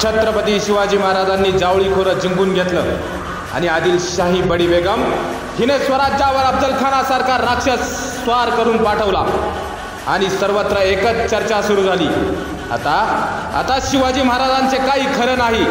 छत्रपती शिवाजी महाराजांनी जावळी खोरं जिंकून घेतलं आणि आदिलशाही बडी बेगम हिने स्वराज्यावर अफजलखानासारखा राक्षस स्वार करून पाठवला आणि सर्वत्र एकच चर्चा सुरू झाली। आता शिवाजी महाराजांचे काही खरं नाही।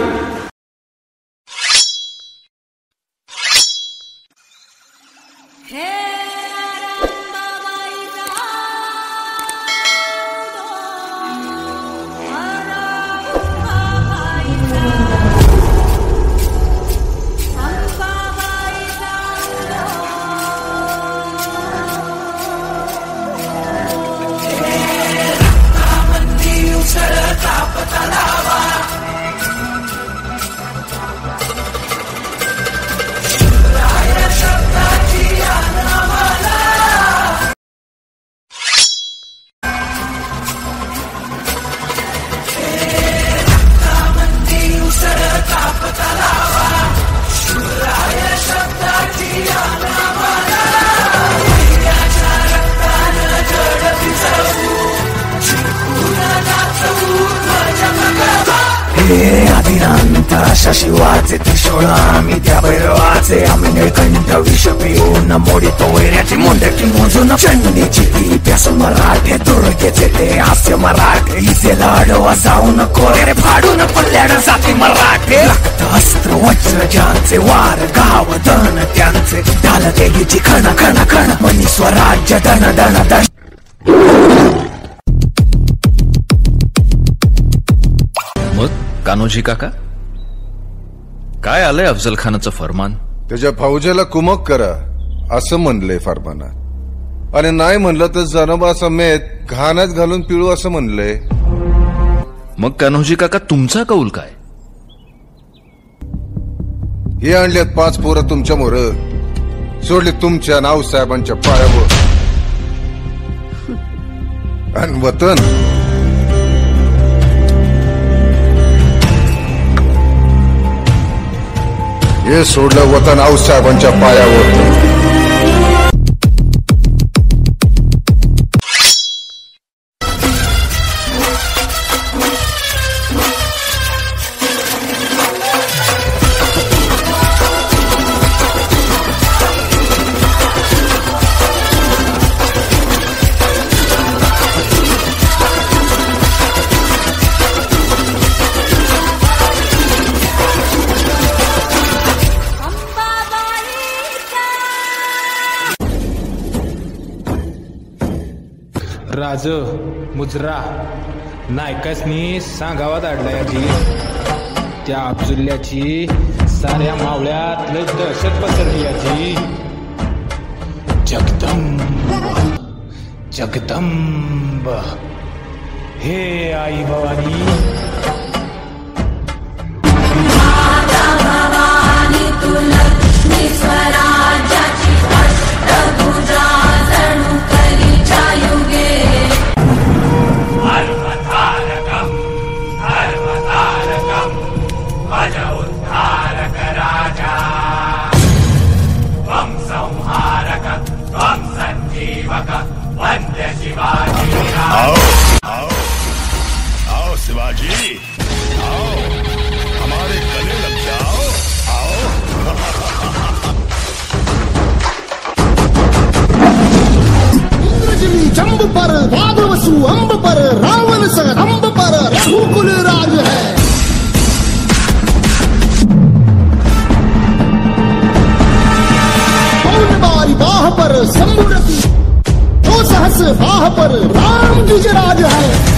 शिवाचे त्रिशूळ आम्ही त्या भैरवाचे आम्ही निळकंठ विष पिऊन मोडितो वैऱ्याची मुंडकी मोजून चंडीची ती प्यास मराठे दुर्गेचे ते हास्य मराठे इसेला अडवा जाऊ नको रे फाडून पडल्याड जाती मराठे रक्त अस्त्र वज्र ज्यांचे वार गाव दन त्यांचे ढाल तेगीची खण खण खण मनी स्वराज्य दन दन दन। मग कान्होजी काका काय आलंय अफजल खानाचं फरमान? त्याच्या फौजेला कुमक करा असं म्हणलंय फरमानात आणि नाही म्हणलं तर जनबा समेत घाण्यात घालून पिळू असं म्हणलंय। मग कान्होजी काका तुमचा कौल काय? हे आणल्यात 5 पोरं तुमच्या मोर सोडले तुमच्या नावसाहेबांच्या पायावर आणि वतन हे सोडलं वतन आऊसाहेबांच्या पायावर। राज मुजरा नायकासनी सांगावात अडलायाची त्या अफजुल्ल्याची साऱ्या मावळ्यात लय दहशत पसरली याची। जगदंब जगदंब हे आई भवानी आओ शिवाजी आओ हमारे गले लग जाओ आओ। इंद्रजिनी जंब पर वादवसु अंब पर रावण सर अंब पर रघुकुल राज है। बारी बाह पर शंभुरति सहस बाह पर राम द्विज राज है।